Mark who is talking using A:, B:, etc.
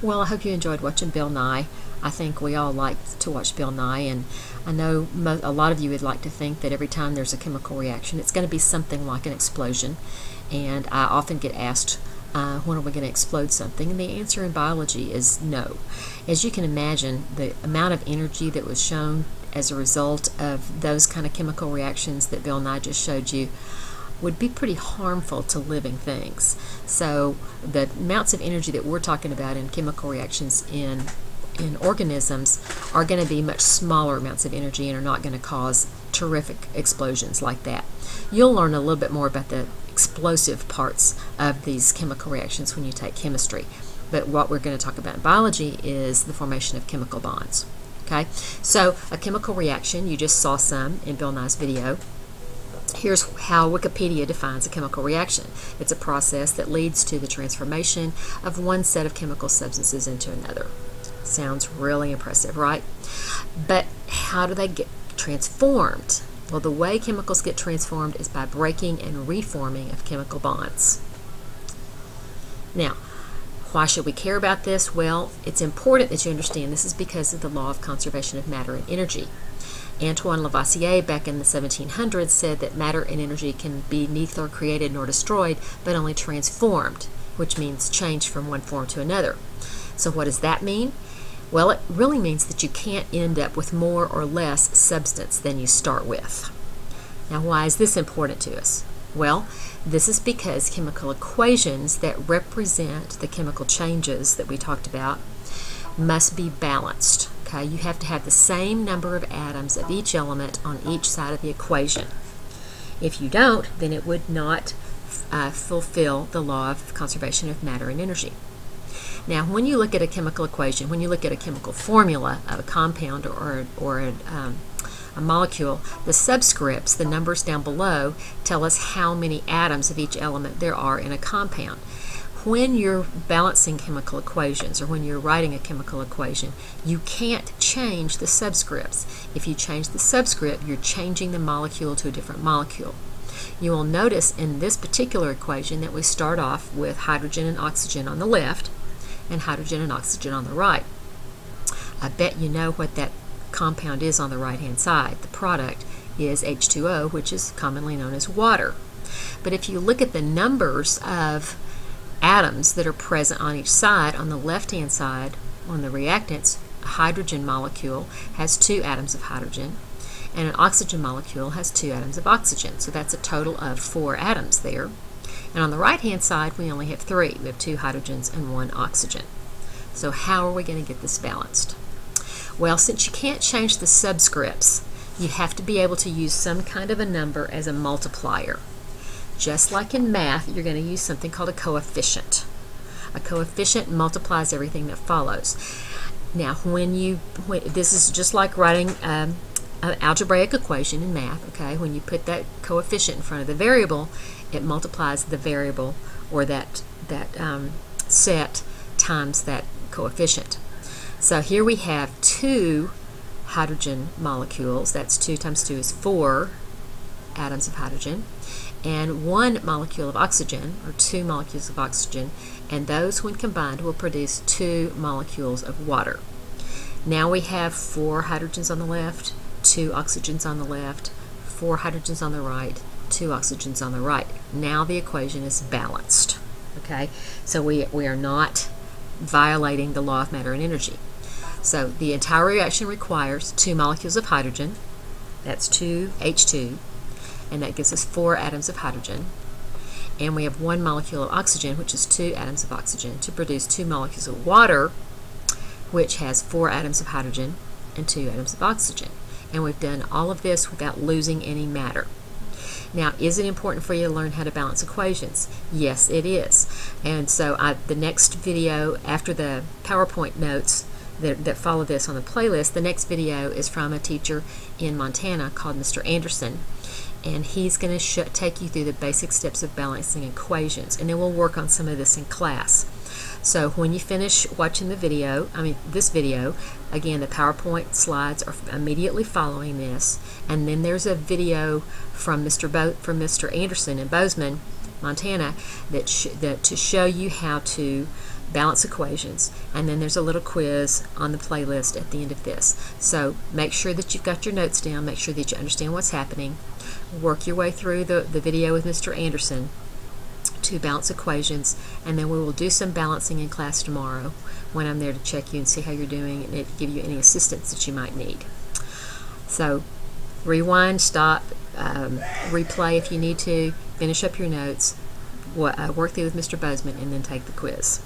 A: Well, I hope you enjoyed watching Bill Nye. I think we all like to watch Bill Nye, and I know a lot of you would like to think that every time there's a chemical reaction, it's going to be something like an explosion. And I often get asked, when are we going to explode something? And the answer in biology is no. As you can imagine, the amount of energy that was shown as a result of those kind of chemical reactions that Bill Nye just showed you would be pretty harmful to living things. So the amounts of energy that we're talking about in chemical reactions in organisms are going to be much smaller amounts of energy and are not going to cause terrific explosions like that. You'll learn a little bit more about the explosive parts of these chemical reactions when you take chemistry. But what we're going to talk about in biology is the formation of chemical bonds. Okay, so a chemical reaction, you just saw some in Bill Nye's video. Here's how Wikipedia defines a chemical reaction. It's a process that leads to the transformation of one set of chemical substances into another. Sounds really impressive, right? But how do they get transformed? Well, the way chemicals get transformed is by breaking and reforming of chemical bonds. Now, why should we care about this? Well, it's important that you understand this is because of the law of conservation of matter and energy. Antoine Lavoisier back in the 1700s said that matter and energy can be neither created nor destroyed, but only transformed, which means changed from one form to another. So what does that mean? Well, it really means that you can't end up with more or less substance than you start with. Now, why is this important to us? Well, this is because chemical equations that represent the chemical changes that we talked about must be balanced. Okay, you have to have the same number of atoms of each element on each side of the equation. If you don't, then it would not fulfill the law of conservation of matter and energy. Now, when you look at a chemical equation, when you look at a chemical formula of a compound or a molecule, the subscripts, the numbers down below, tell us how many atoms of each element there are in a compound. When you're balancing chemical equations or when you're writing a chemical equation, you can't change the subscripts. If you change the subscript, you're changing the molecule to a different molecule. You will notice in this particular equation that we start off with hydrogen and oxygen on the left and hydrogen and oxygen on the right. I bet you know what that compound is on the right-hand side. The product is H2O, which is commonly known as water. But if you look at the numbers of atoms that are present on each side, on the left-hand side, on the reactants, a hydrogen molecule has 2 atoms of hydrogen, and an oxygen molecule has 2 atoms of oxygen. So that's a total of 4 atoms there. And on the right-hand side, we only have 3. We have 2 hydrogens and 1 oxygen. So how are we going to get this balanced? Well, since you can't change the subscripts, you have to be able to use some kind of a number as a multiplier. Just like in math, you're going to use something called a coefficient. A coefficient multiplies everything that follows. Now, this is just like writing an algebraic equation in math, okay? When you put that coefficient in front of the variable, it multiplies the variable or that set times that coefficient. So here we have 2 hydrogen molecules. That's 2 times 2 is 4 atoms of hydrogen, and 1 molecule of oxygen, or 2 molecules of oxygen, and those when combined will produce 2 molecules of water. Now we have 4 hydrogens on the left, 2 oxygens on the left, 4 hydrogens on the right, 2 oxygens on the right. Now the equation is balanced. Okay, so we are not violating the law of matter and energy. So the entire reaction requires 2 molecules of hydrogen, that's 2H2, and that gives us 4 atoms of hydrogen. And we have 1 molecule of oxygen, which is 2 atoms of oxygen, to produce 2 molecules of water, which has 4 atoms of hydrogen and 2 atoms of oxygen. And we've done all of this without losing any matter. Now, is it important for you to learn how to balance equations? Yes, it is. And so the next video after the PowerPoint notes that follow this on the playlist, the next video is from a teacher in Montana called Mr. Anderson. And he's going to take you through the basic steps of balancing equations. And then we'll work on some of this in class. So when you finish watching the video, this video, again, the PowerPoint slides are immediately following this, and then there's a video from Mr. Anderson in Bozeman, Montana, to show you how to balance equations, and then there's a little quiz on the playlist at the end of this. So make sure that you've got your notes down, make sure that you understand what's happening, work your way through the video with Mr. Anderson to balance equations, and then we will do some balancing in class tomorrow when I'm there to check you and see how you're doing and give you any assistance that you might need. So rewind, stop, replay if you need to, finish up your notes, work through with Mr. Bozeman, and then take the quiz.